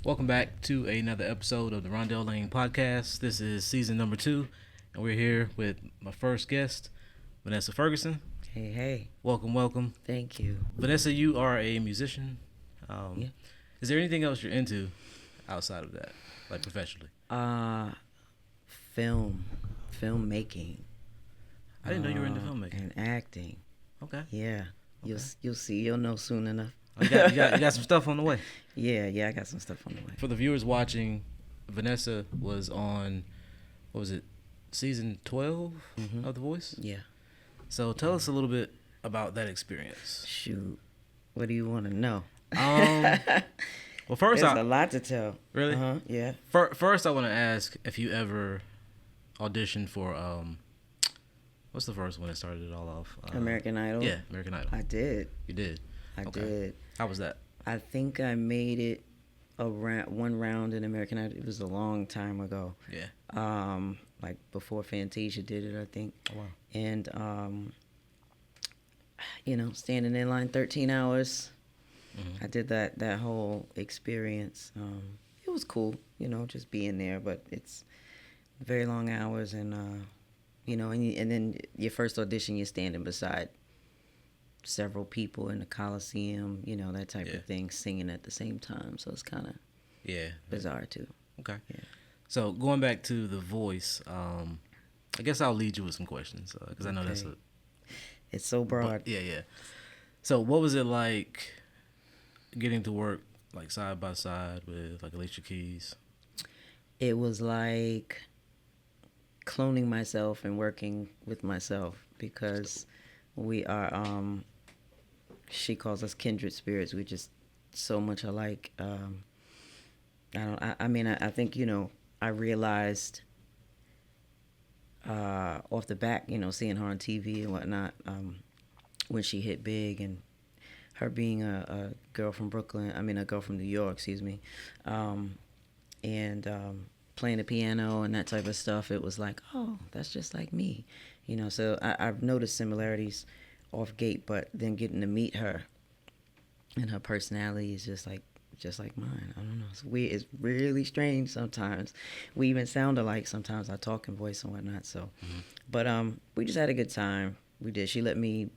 Welcome back to another episode of the Rondell Lane Podcast. This is season number 2, and we're here with my first guest, Vanessa Ferguson. Hey. Welcome. Thank you. Vanessa, you are a musician. Yeah. Is there anything else you're into outside of that, like professionally? Filmmaking. I didn't know you were into filmmaking. And acting. Okay. Yeah. Okay. You'll see. You'll know soon enough. You got some stuff on the way. Yeah, I got some stuff on the way. For the viewers watching, Vanessa was on, what was it, season 12 of The Voice? Yeah. So tell us a little bit about that experience. Shoot. What do you want to know? Well, first, there's a lot to tell. Really? Yeah. First, I want to ask if you ever auditioned for what's the first one that started it all off? American Idol? Yeah, American Idol. I did. You did? I did. How was that? I think I made it one round in American Idol. It was a long time ago. Yeah. Like before Fantasia did it, I think. Oh, wow. And standing in line 13 hours. I did that whole experience. It was cool, just being there, but it's very long hours, and and then your first audition, you're standing beside several people in the Coliseum, that type of thing, singing at the same time. So it's kind of bizarre too. Okay. Yeah. So going back to The Voice, I guess I'll lead you with some questions because I know that's it's so broad. Yeah. So what was it like getting to work like side by side with like Alicia Keys? It was like cloning myself and working with myself, because we are she calls us kindred spirits. We're just so much alike. I think I realized off the back, seeing her on TV and whatnot, when she hit big, and her being a girl from a girl from New York, and playing the piano and that type of stuff, it was like, oh, that's just like me, So I've noticed similarities off gate, but then getting to meet her and her personality is just like mine. I don't know. It's weird. It's really strange sometimes. We even sound alike sometimes, our talking voice and whatnot. So, but we just had a good time. We did. She let me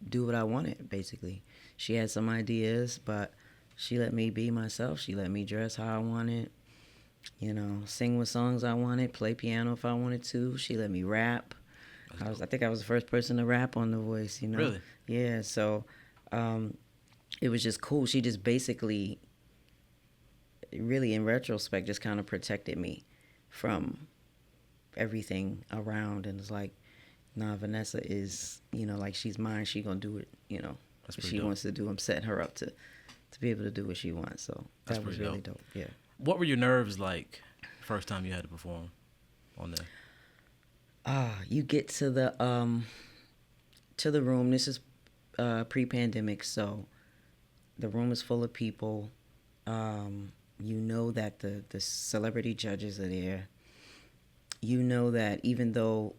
do what I wanted, basically. She had some ideas, but she let me be myself. She let me dress how I wanted, sing what songs I wanted, play piano if I wanted to. She let me rap. I think I was the first person to rap on The Voice, Really? Yeah, so it was just cool. She just basically, really in retrospect, just kind of protected me from everything around, and it's like, nah, Vanessa is, like, she's mine. She gonna do it, That's what pretty she dope. wants to do. I'm setting her up to be able to do what she wants. So that was really dope. Yeah. What were your nerves like first time you had to perform on there? You get to the room. This is pre-pandemic, so the room is full of people. That the celebrity judges are there. That even though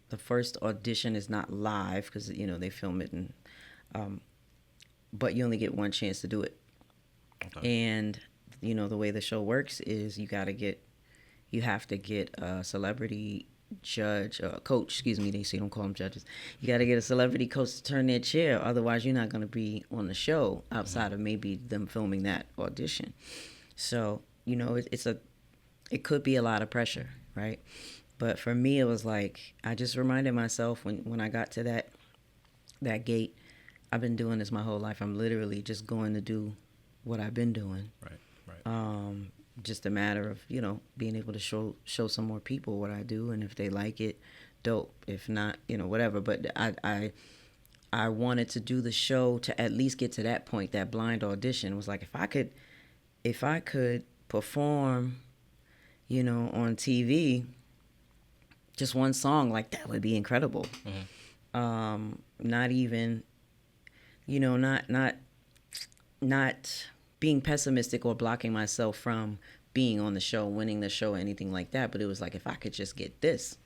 the first audition is not live, because they film it, and but you only get one chance to do it. Okay. And the way the show works is you have to get a celebrity judge, coach, excuse me, they don't call them judges. You got to get a celebrity coach to turn their chair, otherwise you're not going to be on the show outside of maybe them filming that audition. So it could be a lot of pressure, right? But for me, it was like, I just reminded myself when I got to that gate, I've been doing this my whole life. I'm literally just going to do what I've been doing. Right. Just a matter of, being able to show some more people what I do, and if they like it, dope. If not, whatever. But I wanted to do the show to at least get to that point. That blind audition was like, if I could perform, on TV, just one song, like, that would be incredible. Not even, not being pessimistic or blocking myself from being on the show, winning the show, anything like that. But it was like, if I could just get this,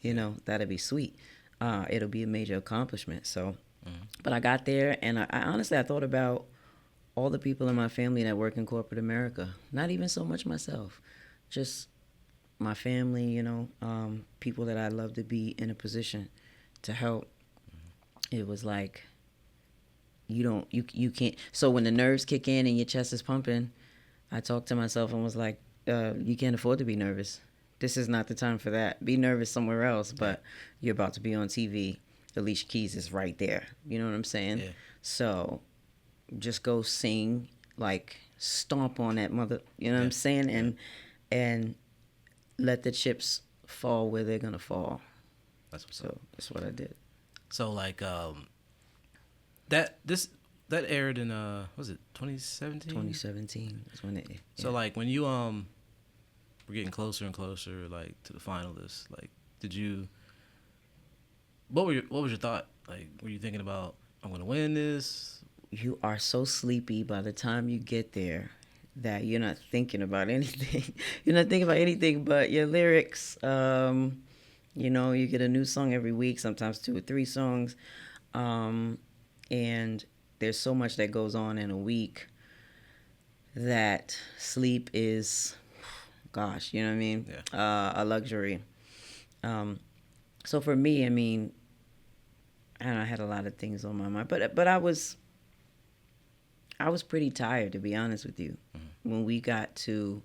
that'd be sweet. It'll be a major accomplishment. So, but I got there, and I honestly, I thought about all the people in my family that work in corporate America. Not even so much myself, just my family, people that I love to be in a position to help. It was like, you can't. So when the nerves kick in and your chest is pumping, I talked to myself and was like, you can't afford to be nervous. This is not the time for that. Be nervous somewhere else, but you're about to be on TV. Alicia Keys is right there. You know what I'm saying? Yeah. So just go sing, like stomp on that mother, you know what I'm saying? And let the chips fall where they're going to fall. That's what I did. So like that aired in was it 2017? 2017 is when it. So like when you were getting closer and closer like to the finalists, like what was your thought? Like were you thinking about I'm going to win this? You are so sleepy by the time you get there that you're not thinking about anything. You're not thinking about anything but your lyrics. You get a new song every week, sometimes 2 or 3 songs. And there's so much that goes on in a week that sleep is, gosh, you know what I mean? Yeah. A luxury. So for me, I mean, I had a lot of things on my mind, but I was pretty tired, to be honest with you, when we got to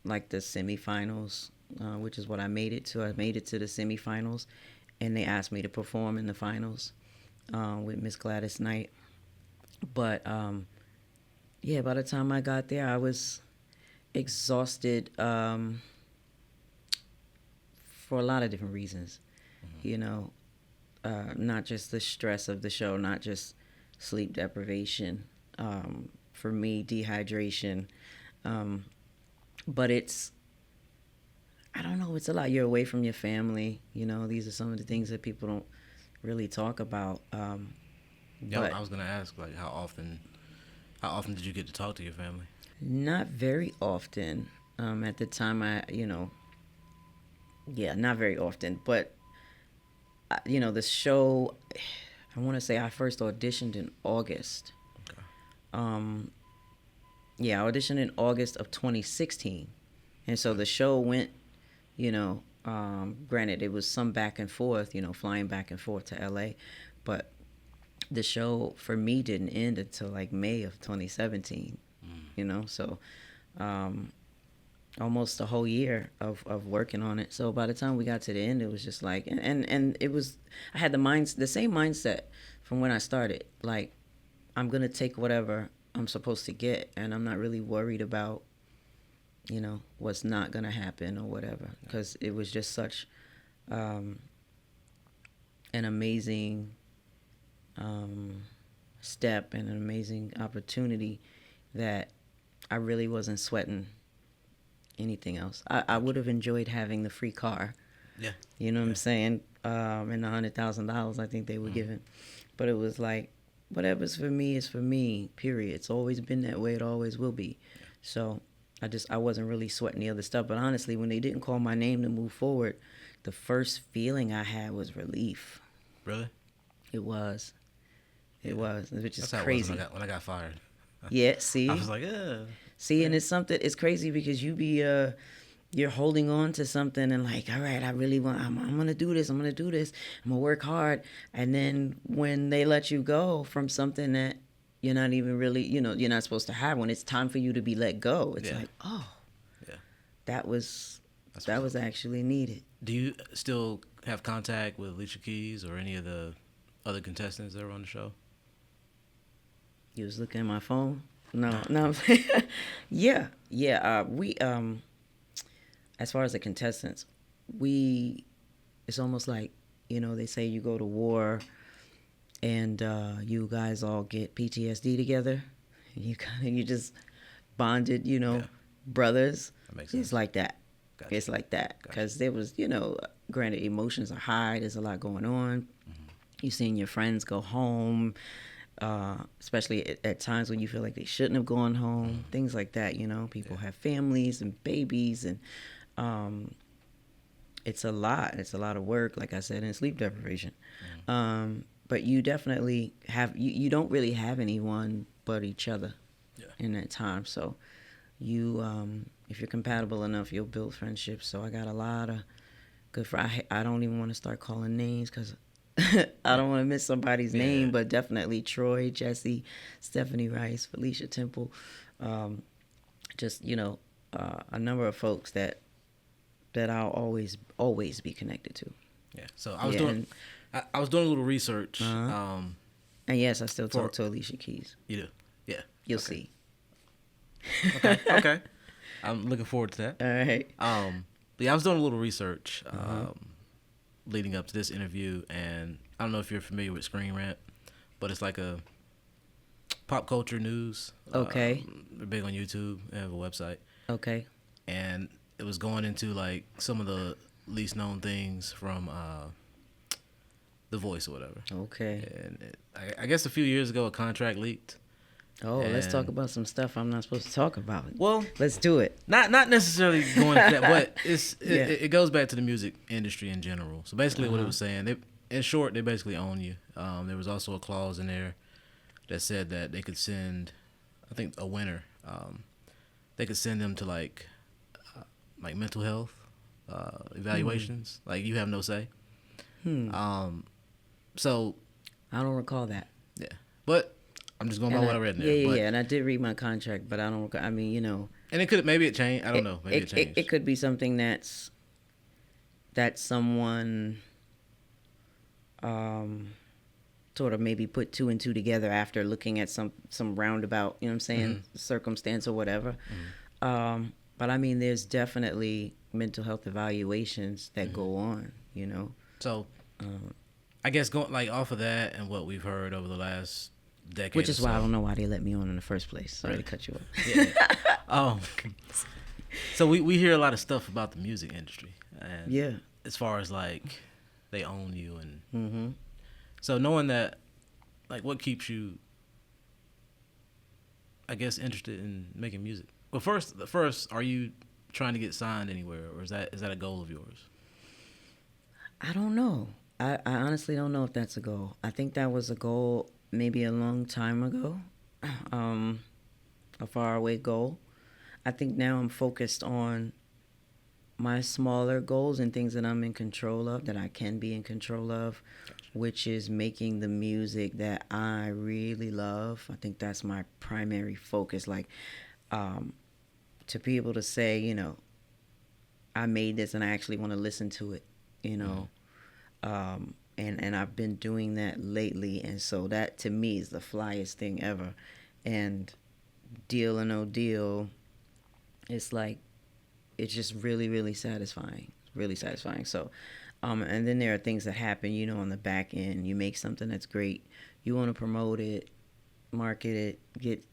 like the semifinals, which is what I made it to. I made it to the semifinals, and they asked me to perform in the finals with Miss Gladys Knight. But by the time I got there, I was exhausted for a lot of different reasons. Not just the stress of the show, not just sleep deprivation, for me, dehydration, but it's, I don't know, it's a lot. You're away from your family. These are some of the things that people don't really talk about. I was gonna ask, like, how often did you get to talk to your family? Not very often. At the time, not very often. But the show, I want to say I first auditioned in August. Okay. I auditioned in August of 2016, and so the show went. Granted, it was some back and forth, flying back and forth to LA, but the show for me didn't end until like May of 2017. So almost a whole year of working on it. So by the time we got to the end, it was just like, and it was, I had the same mindset from when I started. Like, I'm gonna take whatever I'm supposed to get, and I'm not really worried about what's not gonna happen or whatever, because it was just such an amazing step and an amazing opportunity that I really wasn't sweating anything else. I would have enjoyed having the free car. Yeah. You know what I'm saying? And the $100,000 I think they were given. But it was like, whatever's for me is for me, period. It's always been that way. It always will be. Yeah. So I wasn't really sweating the other stuff. But honestly, when they didn't call my name to move forward, the first feeling I had was relief. Really? It was. It was, which is That's crazy. How it was when I got fired. Yeah, see? I was like, yeah. See, and it's crazy because you're holding on to something and like, all right, I'm going to do this. I'm going to work hard. And then when they let you go from something that you're not even really, you're not supposed to have, when it's time for you to be let go, it's like, oh, yeah, that was actually needed. Do you still have contact with Alicia Keys or any of the other contestants that were on the show? You was looking at my phone? No. Yeah. We as far as the contestants, it's almost like, they say you go to war and you guys all get PTSD together. You just bonded, brothers. That makes sense. It's like that. Gotcha. It's like that. Gotcha. Because there was, granted, emotions are high. There's a lot going on. Mm-hmm. You're seeing your friends go home. Especially at times when you feel like they shouldn't have gone home, things like that. People have families and babies, and it's a lot. It's a lot of work, like I said, and sleep deprivation. But you definitely have. You don't really have anyone but each other in that time. So you, if you're compatible enough, you'll build friendships. So I got a lot of good friends. I don't even want to start calling names because I don't want to miss somebody's name, but definitely Troy, Jesse, Stephanie Rice, Felicia Temple, just, a number of folks that I'll always be connected to. Yeah. So I was doing a little research. And yes, I still talk to Alicia Keys. You do? Yeah. You'll see. Okay. I'm looking forward to that. All right. Yeah, I was doing a little research leading up to this interview, and I don't know if you're familiar with Screen Rant, but it's like a pop culture news. Okay. They're big on YouTube. They have a website. Okay. And it was going into like some of the least known things from The Voice or whatever. Okay. And I guess a few years ago, a contract leaked. Oh, let's talk about some stuff I'm not supposed to talk about. Well, let's do it. Not necessarily going to that, but it goes back to the music industry in general. So basically, what it was saying, in short, they basically own you. There was also a clause in there that said that they could send, I think, a winner. They could send them to like mental health evaluations. Like you have no say. So I don't recall that. Yeah, but I'm just going by what I read in there. Yeah. And I did read my contract, but I don't. I mean, And it could maybe it changed. I don't know. Maybe it changed. It could be something that someone sort of maybe put two and two together after looking at some roundabout, you know what I'm saying, circumstance or whatever. But I mean, there's definitely mental health evaluations that go on, So, I guess going like off of that and what we've heard over the last decade, which is why I don't know why they let me on in the first place. Sorry to cut you off. So we hear a lot of stuff about the music industry, and as as far as like they own you, and so knowing that, like, what keeps you, I guess, interested in making music? Well, first, are you trying to get signed anywhere, or is that a goal of yours? I don't know. I honestly don't know if that's a goal. I think that was a goal maybe a long time ago, a faraway goal. I think now I'm focused on my smaller goals and things that I'm in control of, that I can be in control of, which is making the music that I really love. I think that's my primary focus. Like, to be able to say, I made this and I actually want to listen to it, and I've been doing that lately, and so that to me is the flyest thing ever. And deal or no deal, it's like, it's just really, really satisfying. So, and then there are things that happen, on the back end. You make something that's great, you want to promote it, market it, get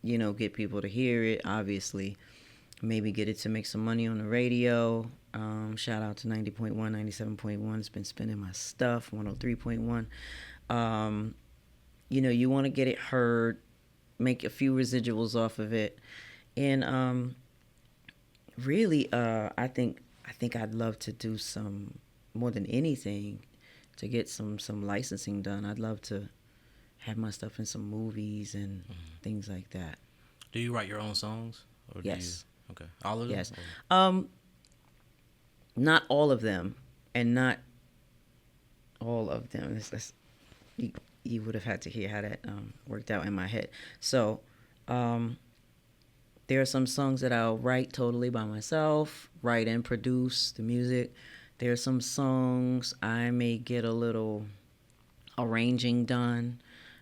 people to hear it, obviously, maybe get it to make some money on the radio. Shout out to 90.1, 97.1. It's been spinning my stuff. 103.1. You want to get it heard, make a few residuals off of it, and really, I think I'd love to do some, more than anything, to get some licensing done. I'd love to have my stuff in some movies and things like that. Do you write your own songs? Or yes. Okay. All of them? Yes. Not all of them, and not all of them. You would have had to hear how that worked out in my head. So, there are some songs that I'll write totally by myself, write and produce the music. There are some songs I may get a little arranging done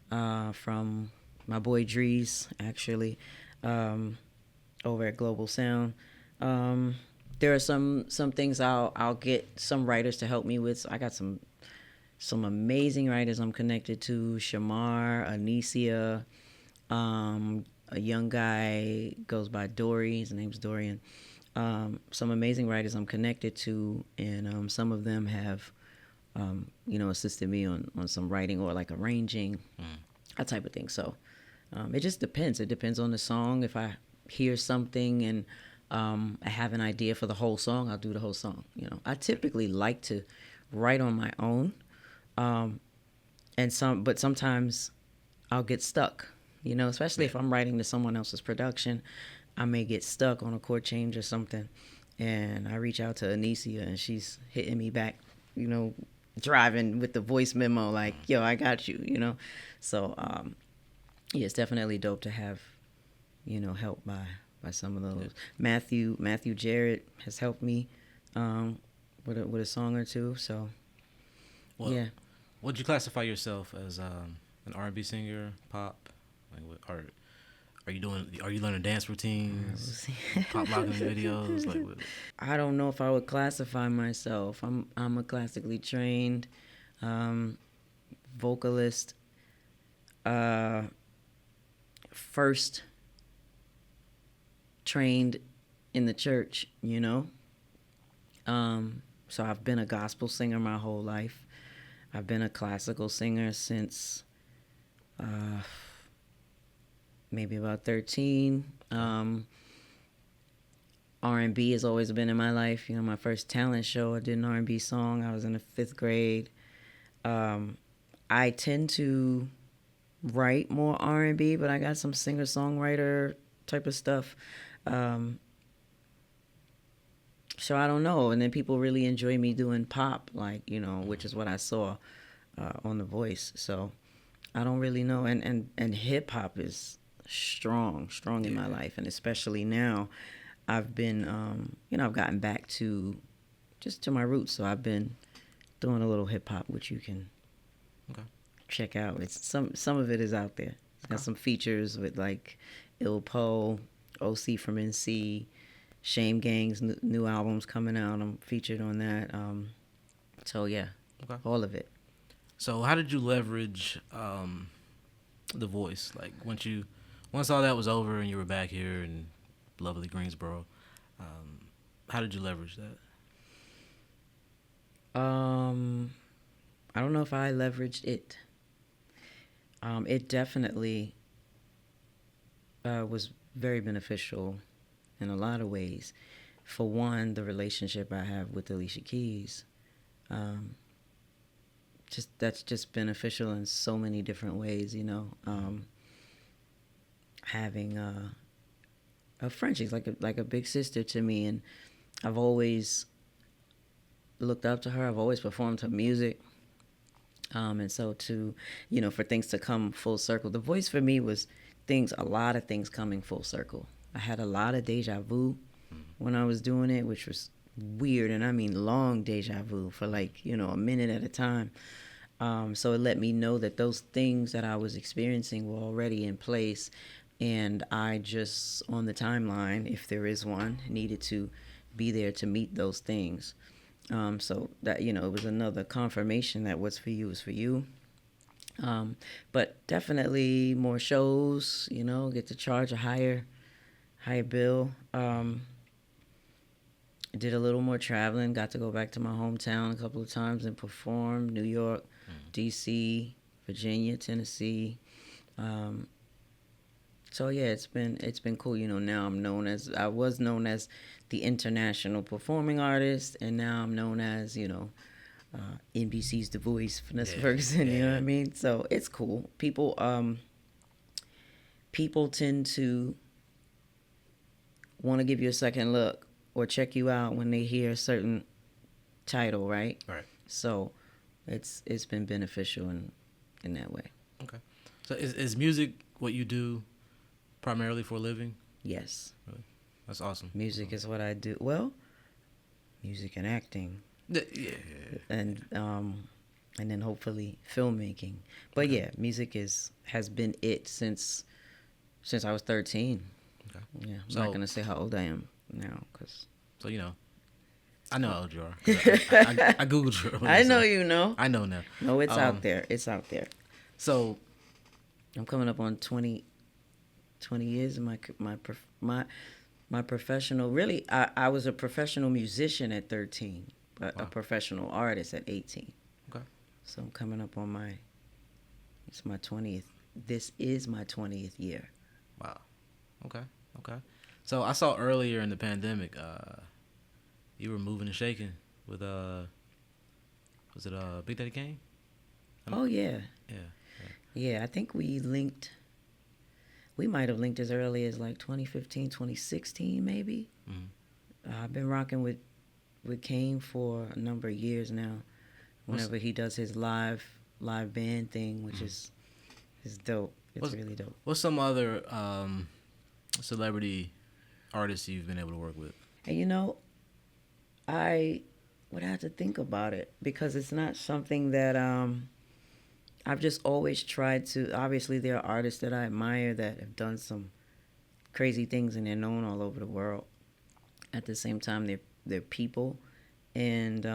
from my boy Drees, actually, over at Global Sound. There are some things I'll get some writers to help me with. So I got some amazing writers I'm connected to. Shamar, Anicia, a young guy goes by Dory. His name's Dorian. Some amazing writers I'm connected to, and some of them have, assisted me on some writing or like arranging, that type of thing. So it just depends. It depends on the song. If I hear something and I have an idea for the whole song, I'll do the whole song. I typically like to write on my own, but sometimes I'll get stuck. You know, especially if I'm writing to someone else's production, I may get stuck on a chord change or something, and I reach out to Anicia, and she's hitting me back, you know, driving with the voice memo like, yo, I got you, you know. So yeah, it's definitely dope to have, you know, help by some of those. Matthew Jarrett has helped me with a song or two. So yeah. Would you classify yourself as an R&B singer, pop? Like, what are you doing? Are you learning dance routines, pop locking videos? Like, what? I don't know if I would classify myself. I'm a classically trained vocalist. First trained in the church, you know. So I've been a gospel singer my whole life. I've been a classical singer since maybe about 13. R&B has always been in my life. You know, my first talent show, I did an R&B song. I was in the 5th grade. I tend to write more R&B, but I got some singer-songwriter type of stuff. So I don't know. And then people really enjoy me doing pop, like, you know, which is what I saw on The Voice. So I don't really know. And hip-hop is strong in my life. And especially now, I've been, you know, I've gotten back to my roots. So I've been doing a little hip-hop, which you can check out. It's some of it is out there. It's got some features with like Il Po, OC from NC, Shame Gang's new albums coming out. I'm featured on that. So yeah, all of it. So how did you leverage The Voice? Like once all that was over and you were back here in lovely Greensboro, how did you leverage that? I don't know if I leveraged it. It definitely was very beneficial in a lot of ways. For one, the relationship I have with Alicia Keys, that's just beneficial in so many different ways. You know, having a friend, she's like a big sister to me, and I've always looked up to her. I've always performed her music. And so to, you know, for things to come full circle, The Voice for me was a lot of things coming full circle. I had a lot of deja vu when I was doing it, which was weird. And I mean, long deja vu for like, you know, a minute at a time. So it let me know that those things that I was experiencing were already in place. And I just, on the timeline, if there is one, needed to be there to meet those things. So that, you know, it was another confirmation that what's for you is for you. But definitely more shows, you know, get to charge a higher bill. Did a little more traveling, got to go back to my hometown a couple of times and perform. New York, DC, Virginia, Tennessee. So yeah, it's been cool. You know, now I was known as the international performing artist, and now I'm known as, you know, NBC's The Voice, Vanessa Ferguson. You know what I mean? So it's cool. People tend to want to give you a second look or check you out when they hear a certain title, right? Right. So it's been beneficial in that way. Okay. So is music what you do primarily for a living? Yes. Really? That's awesome. Music is what I do. Well, music and acting. Yeah. And then hopefully filmmaking. But yeah, music has been it since I was 13. Okay. Yeah, I'm not gonna say how old I am now, cause. So you know, I know how old you are. I googled you. I know you know. I know now. No, it's out there. It's out there. So, I'm coming up on 20 years in my professional. Really, I was a professional musician at 13, but a professional artist at 18. Okay. So I'm coming up on it's my 20th. This is my 20th year. Wow. Okay. So I saw earlier in the pandemic, you were moving and shaking with was it Big Daddy Kane? Oh yeah. Yeah. Yeah, I think we linked we might have linked as early as like 2015, 2016, maybe. I've been rocking with Kane for a number of years now. Whenever he does his live band thing, which is dope. It's really dope. What's some other celebrity artists you've been able to work with? And you know, I would have to think about it because it's not something that I've just always tried to. Obviously, there are artists that I admire that have done some crazy things and they're known all over the world. At the same time, they're people, and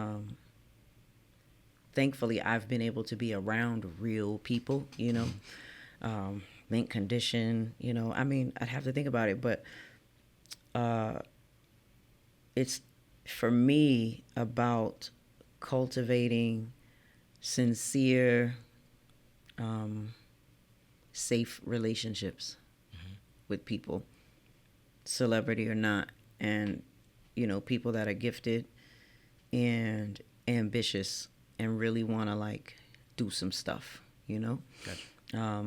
thankfully, I've been able to be around real people. You know, mint condition. You know, I mean, I'd have to think about it, but it's for me about cultivating sincere, safe relationships with people, celebrity or not, and you know, people that are gifted and ambitious and really want to like do some stuff, you know. Gotcha.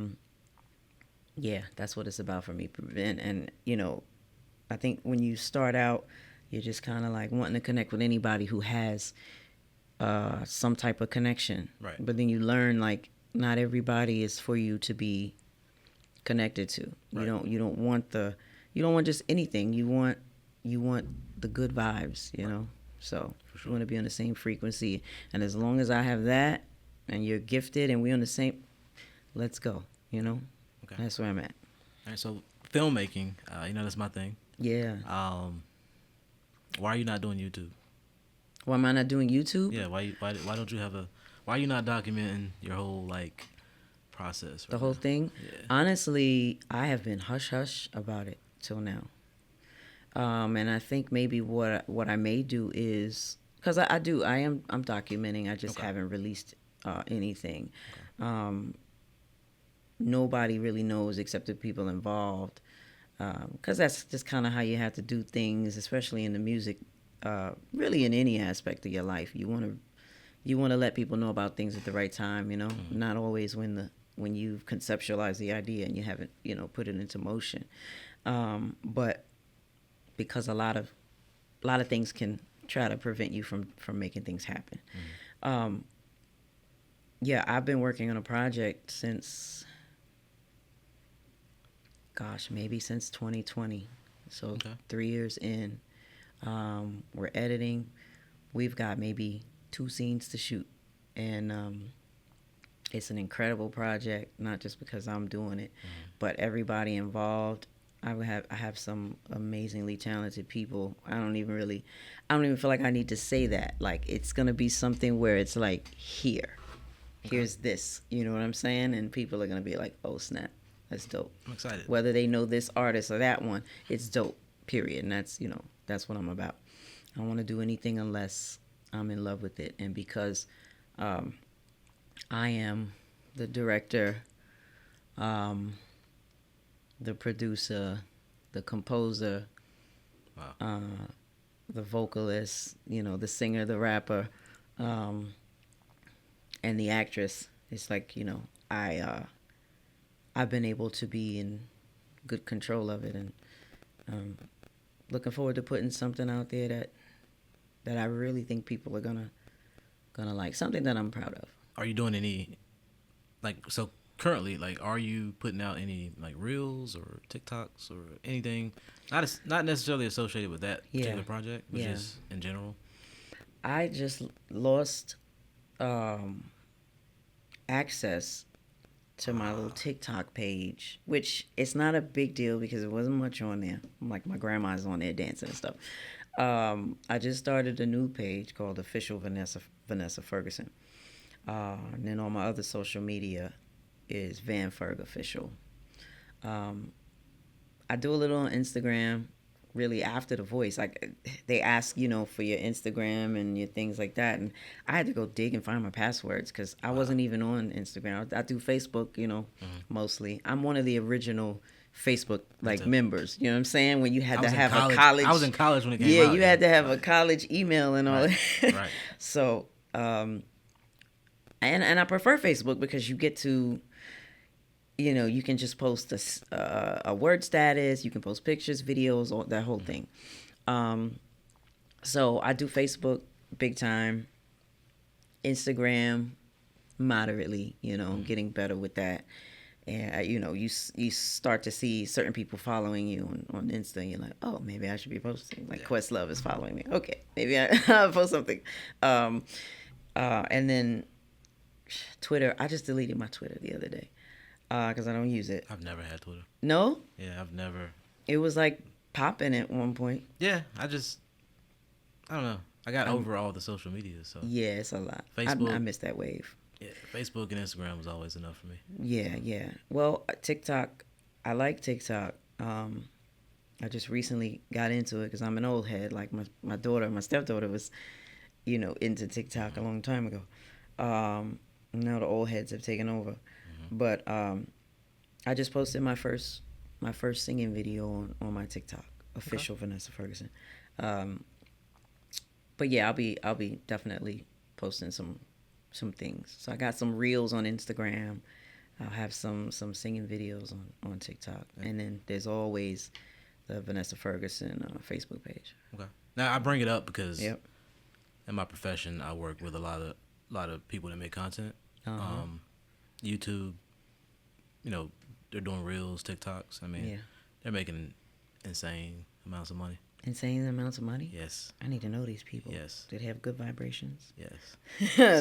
Yeah, that's what it's about for me. And you know, I think when you start out, you're just kind of like wanting to connect with anybody who has some type of connection. Right. But then you learn like not everybody is for you to be connected to. Right. You don't want just anything. You want the good vibes, you know. So sure. You want to be on the same frequency. And as long as I have that, and you're gifted, and we're on the same, let's go. You know. Okay. That's where I'm at. All right. So filmmaking, you know, that's my thing. Yeah. Why are you not doing YouTube? Why am I not doing YouTube? Yeah. Why don't you have a? Why are you not documenting your whole like process? The whole thing. Yeah. Honestly, I have been hush hush about it till now. And I think maybe what I may do is because I'm documenting. I just haven't released anything. Okay. Nobody really knows except the people involved. Because that's just kind of how you have to do things, especially in the music, really in any aspect of your life. You want to let people know about things at the right time, you know, not always when you've conceptualized the idea and you haven't, you know, put it into motion. But because a lot of things can try to prevent you from making things happen. Yeah, I've been working on a project since maybe since 2020. So 3 years in. We're editing. We've got maybe 2 scenes to shoot. And it's an incredible project, not just because I'm doing it, but everybody involved. I have some amazingly talented people. I don't even feel like I need to say that. Like, it's going to be something where it's like, here's this. You know what I'm saying? And people are going to be like, oh, snap. That's dope. I'm excited. Whether they know this artist or that one, it's dope, period. And that's, you know, that's what I'm about. I don't want to do anything unless I'm in love with it. And because I am the director, the producer, the composer, the vocalist, you know, the singer, the rapper, and the actress. It's like, you know, I've been able to be in good control of it, and looking forward to putting something out there that I really think people are gonna like, something that I'm proud of. Are you doing any, like, so currently, like, are you putting out any like reels or TikToks or anything not necessarily associated with that particular project, but just in general? I just lost access to my little TikTok page, which it's not a big deal because it wasn't much on there. Like, my grandma's on there dancing and stuff. I just started a new page called Official Vanessa Ferguson. And then on my other social media is Van Ferg Official. I do a little on Instagram, really after The Voice. Like, they ask, you know, for your Instagram and your things like that, and I had to go dig and find my passwords because I wasn't even on Instagram. I do Facebook, you know, mostly. I'm one of the original Facebook members. You know what I'm saying? When you had to have a college. I was in college when it came out. Yeah, you had to have a college email and all that. Right. So, and I prefer Facebook because you get to you can just post a word status. You can post pictures, videos, or that whole thing. So I do Facebook big time, Instagram moderately. Getting better with that. And you start to see certain people following you on Insta. And you're like, oh, maybe I should be posting. Like Questlove is following me. Okay, maybe I'll post something. And then Twitter. I just deleted my Twitter the other day because I don't use it. I've never had Twitter. No? Yeah, I've never. It was like popping at one point. Yeah, I don't know. I got over all the social media, so. Yeah, it's a lot. Facebook. I missed that wave. Yeah, Facebook and Instagram was always enough for me. Yeah. Well, TikTok, I like TikTok. I just recently got into it because I'm an old head. Like my stepdaughter was, into TikTok a long time ago. Now the old heads have taken over. Mm-hmm. But I just posted my first singing video on my TikTok, official Vanessa Ferguson. But yeah, I'll be definitely posting some things. So I got some reels on Instagram. I'll have some singing videos on TikTok. Yeah. And then there's always the Vanessa Ferguson Facebook page. Okay. Now I bring it up because in my profession I work with a lot of people that make content. Uh-huh. YouTube, they're doing reels, TikToks. I mean, they're making insane amounts of money. Insane amounts of money? Yes. I need to know these people. Yes. Do they have good vibrations? Yes.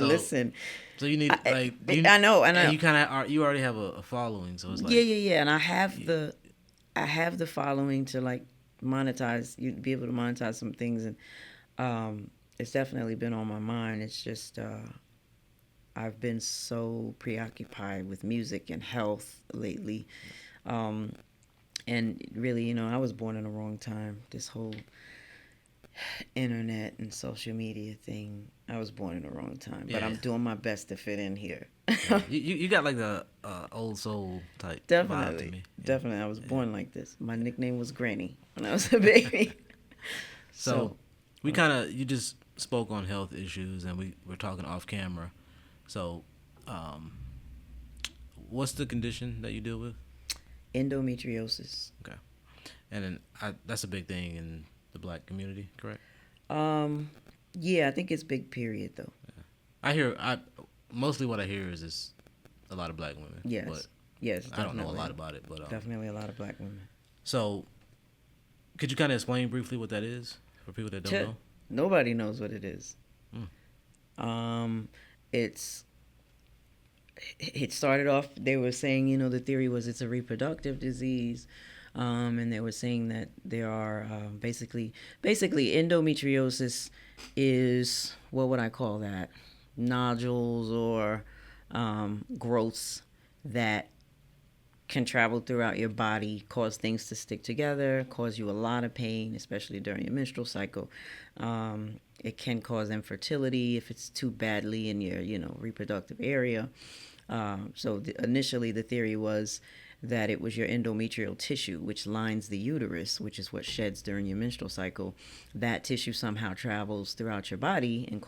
Listen. So you need I know. And you kind of you already have a following, so it's like yeah. And I have the following to like monetize. You'd be able to monetize some things, and it's definitely been on my mind. It's just I've been so preoccupied with music and health lately. And really, I was born in the wrong time. This whole internet and social media thing, I was born in the wrong time. But I'm doing my best to fit in here. You got like the old soul type Definitely. vibe to me. Yeah. Definitely. I was born like this. My nickname was Granny when I was a baby. So we kind of, you just spoke on health issues, and we're talking off camera. So what's the condition that you deal with? Endometriosis. Okay. And then that's a big thing in the black community, correct? Yeah, I think it's big period though. Yeah. Mostly what I hear is a lot of black women. Yes. But yes. I don't know a lot about it, but definitely a lot of black women. So, could you kind of explain briefly what that is for people that don't know? Nobody knows what it is. It started off, they were saying, the theory was it's a reproductive disease. And they were saying that there are basically endometriosis is, what would I call that? Nodules or growths that can travel throughout your body, cause things to stick together, cause you a lot of pain, especially during your menstrual cycle. It can cause infertility if it's too badly in your, reproductive area. So initially the theory was that it was your endometrial tissue, which lines the uterus, which is what sheds during your menstrual cycle. That tissue somehow travels throughout your body and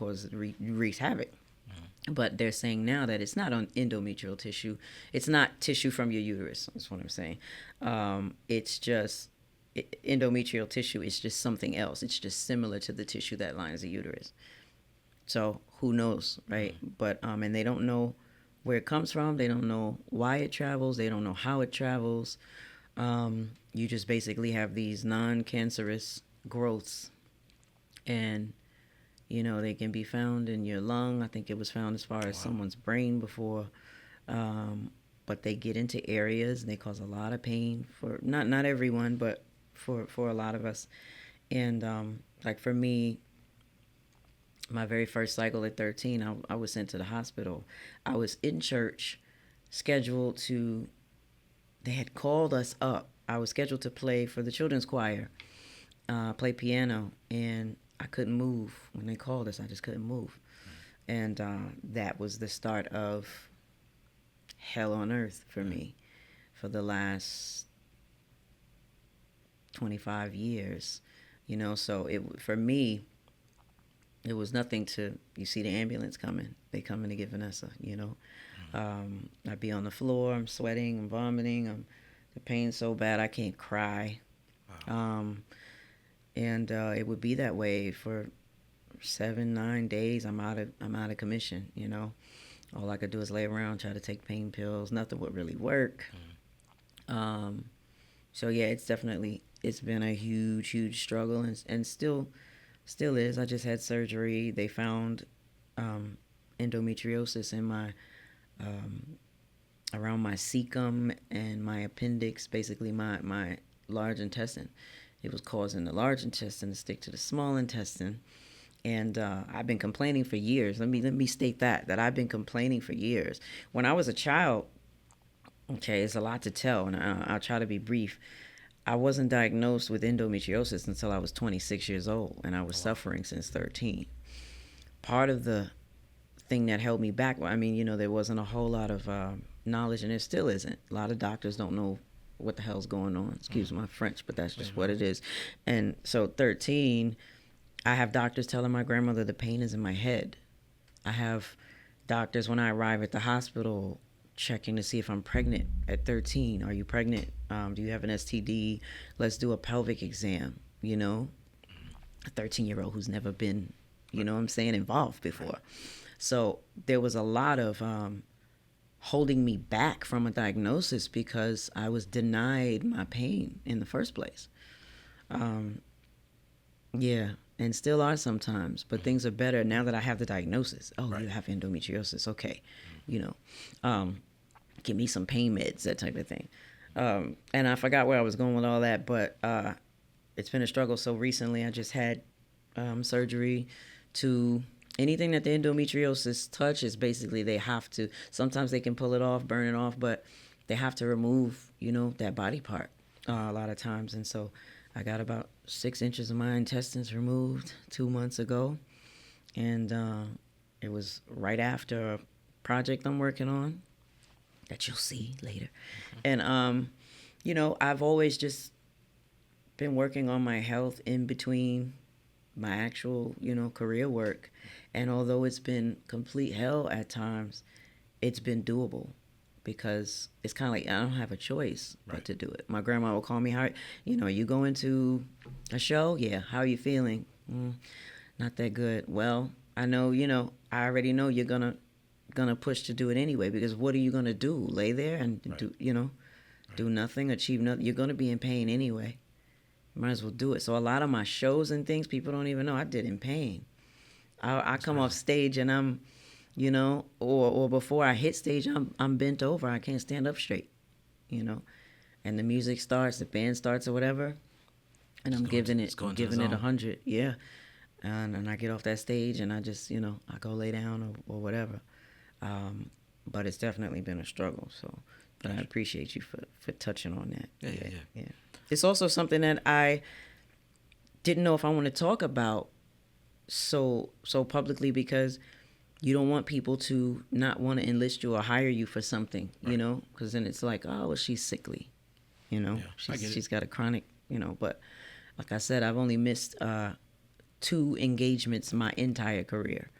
wreaks havoc. Mm-hmm. But they're saying now that it's not on endometrial tissue. It's not tissue from your uterus. That's what I'm saying. It's just endometrial tissue is just something else. It's just similar to the tissue that lines the uterus. So who knows, right? Mm-hmm. But and they don't know where it comes from. They don't know why it travels. They don't know how it travels. You just basically have these non-cancerous growths, and they can be found in your lung. I think it was found as far as someone's brain before, but they get into areas and they cause a lot of pain for not everyone, but for a lot of us. And like for me, my very first cycle at 13, I was sent to the hospital. I was in church, scheduled to, they had called us up. I was scheduled to play for the children's choir, play piano, and I couldn't move. When they called us, I just couldn't move. And that was the start of hell on earth for me for the last 25 years. So for me, it was nothing to, you see the ambulance coming, they coming to get Vanessa, I'd be on the floor. I'm sweating. I'm vomiting. The pain's so bad I can't cry. Wow. And it would be that way for 7-9 days. I'm out of commission. You know, all I could do is lay around, try to take pain pills. Nothing would really work. So yeah, it's been a huge struggle, and still is. I just had surgery. They found endometriosis in my around my cecum and my appendix, basically my large intestine. It was causing the large intestine to stick to the small intestine. And I've been complaining for years. Let me state that I've been complaining for years. When I was a child, okay, it's a lot to tell, and I'll try to be brief. I wasn't diagnosed with endometriosis until I was 26 years old, and I was suffering since 13. Part of the thing that held me back, I mean, you know, there wasn't a whole lot of knowledge, and there still isn't. A lot of doctors don't know what the hell's going on. Excuse my French, but that's just what it is. And so 13, I have doctors telling my grandmother the pain is in my head. I have doctors, when I arrive at the hospital, checking to see if I'm pregnant at 13. Are you pregnant? Do you have an STD? Let's do a pelvic exam, you know? A 13-year-old who's never been, you know what I'm saying, involved before. So there was a lot of holding me back from a diagnosis because I was denied my pain in the first place. Yeah, and still are sometimes, but things are better now that I have the diagnosis. Oh, you have endometriosis. Okay, you know, give me some pain meds, that type of thing. And I forgot where I was going with all that, but it's been a struggle. So recently I just had surgery to anything that the endometriosis touches. Basically, they have to, sometimes they can pull it off, burn it off, but they have to remove, you know, that body part a lot of times. And so I got about 6 inches of my intestines removed 2 months ago. And it was right after a project I'm working on that you'll see later. And, you know, I've always just been working on my health in between my actual, you know, career work. And although it's been complete hell at times, it's been doable because it's kind of like I don't have a choice but to do it. My grandma will call me, "How, you know, you going to a show? Yeah. How are you feeling? Not that good. Well, I know, you know, I already know you're gonna push to do it anyway, because what are you gonna do? Lay there and do, you know, do nothing, achieve nothing? You're gonna be in pain anyway. Might as well do it." So a lot of my shows and things, people don't even know I did in pain. I come off stage and I'm, you know, or before I hit stage, I'm bent over. I can't stand up straight, you know. And the music starts, the band starts or whatever, and I'm giving it 100, yeah. And I get off that stage and I just, you know, I go lay down or whatever. But it's definitely been a struggle. So, but I appreciate you for touching on that. Yeah. It's also something that I didn't know if I want to talk about so publicly, because you don't want people to not want to enlist you or hire you for something, you know, because then it's like, oh, well, she's sickly, you know, she's got a chronic, you know. But like I said, I've only missed 2 engagements my entire career,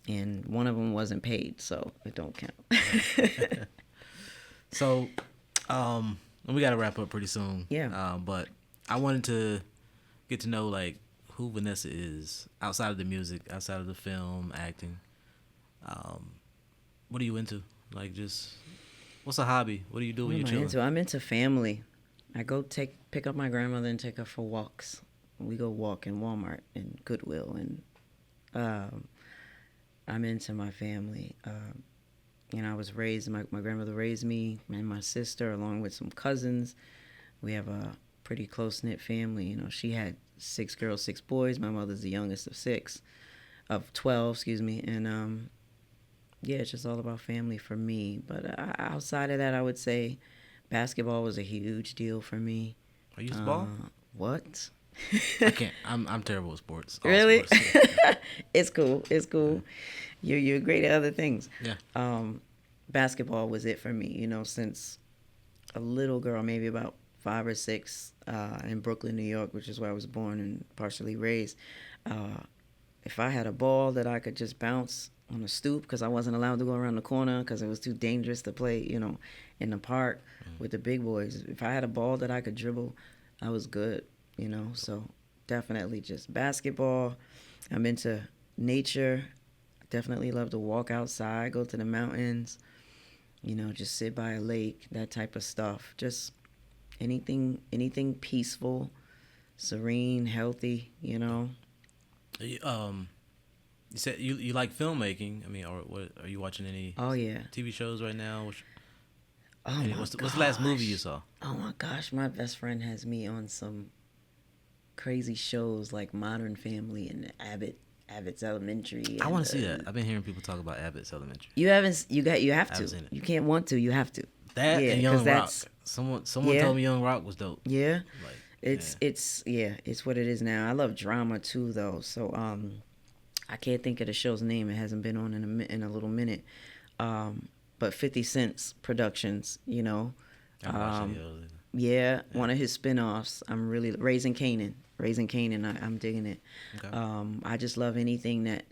and one of them wasn't paid, so it don't count. So, we got to wrap up pretty soon. Yeah. But I wanted to get to know, like, who Vanessa is outside of the music, outside of the film, acting. What are you into? Like, just, what's a hobby? What do you do when you're chilling? I'm into family. I go pick up my grandmother and take her for walks. We go walk in Walmart and Goodwill, and I'm into my family. You know, I was raised, my grandmother raised me and my sister along with some cousins. We have a pretty close-knit family. You know, she had 6 girls, 6 boys. My mother's the youngest of 12, excuse me. And, yeah, it's just all about family for me. But outside of that, I would say basketball was a huge deal for me. Are you ball? What? I can't. I'm terrible at sports. Really? Sports, yeah. It's cool. You're great at other things. Yeah. Basketball was it for me, you know, since a little girl, maybe about 5 or 6, in Brooklyn, New York, which is where I was born and partially raised. If I had a ball that I could just bounce on a stoop because I wasn't allowed to go around the corner because it was too dangerous to play, in the park with the big boys. If I had a ball that I could dribble, I was good, So definitely just basketball. I'm into nature. Definitely love to walk outside, go to the mountains, just sit by a lake, that type of stuff. Just anything peaceful, serene, healthy, You said you like filmmaking. I mean, or what? Are you watching any? Oh yeah. TV shows right now? What's the gosh. last movie you saw? Oh my gosh, my best friend has me on some crazy shows like Modern Family and Abbott's Elementary. I want to see that. I've been hearing people talk about Abbott's Elementary. You haven't. You have to. You can't want to. You have to. That and Young Rock. Someone told me Young Rock was dope. Yeah. It's what it is now. I love drama too though. So I can't think of the show's name. It hasn't been on in a little minute. But 50 Cent's productions, Yeah, one of his spin-offs. I'm really Raising Kanan. I'm digging it. Okay. I just love anything that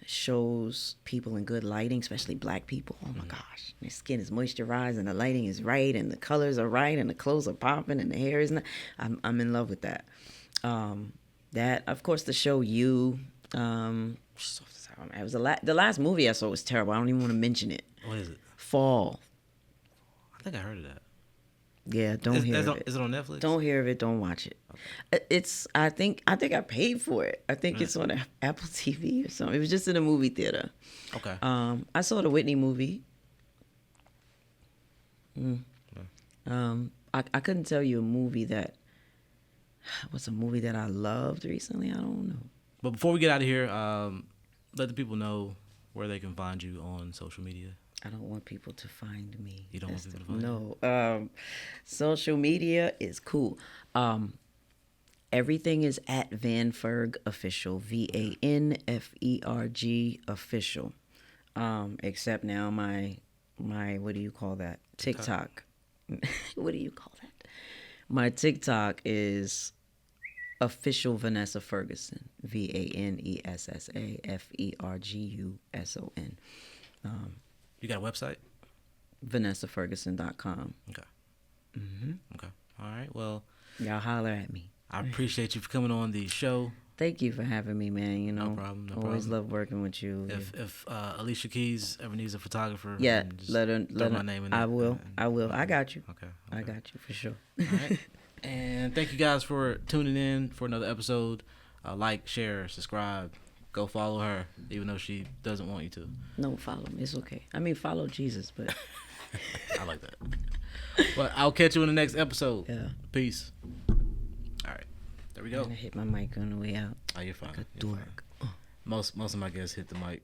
shows people in good lighting, especially black people. Oh my gosh, their skin is moisturized and the lighting is right and the colors are right and the clothes are popping and the hair is not. I'm in love with that. That of course the show You. It was the last movie I saw was terrible. I don't even want to mention it. What is it? Fall. I think I heard of that. Yeah, don't hear of it. Is it on Netflix? Don't hear of it. Don't watch it. Okay. It's. I think I paid for it. I think it's on Apple TV or something. It was just in a movie theater. Okay. I saw the Whitney movie. I couldn't tell you a movie that. What's a movie that I loved recently? I don't know. But before we get out of here, let the people know where they can find you on social media. I don't want people to find me. You don't want people to find you? No. Social media is cool. Everything is at VanFerg Official. VANFERG Official. Except now my what do you call that? TikTok. What do you call that? My TikTok is Official Vanessa Ferguson. VANESSAFERGUSON. You got a website? VanessaFerguson.com. Okay. Mm-hmm. Okay. All right. Well, y'all holler at me. I appreciate you for coming on the show. Thank you for having me, man. No problem. Always love working with you. If Alicia Keys ever needs a photographer, yeah, let her. My name in I there. will. I got you. Okay. I got you for sure. All right. And thank you guys for tuning in for another episode. Like, share, subscribe. Go follow her, even though she doesn't want you to. No, follow me. It's okay. I mean, follow Jesus, but. I like that. But I'll catch you in the next episode. Yeah. Peace. All right. There we go. I'm gonna hit my mic on the way out. Oh, you're fine. Like a dork. Most of my guests hit the mic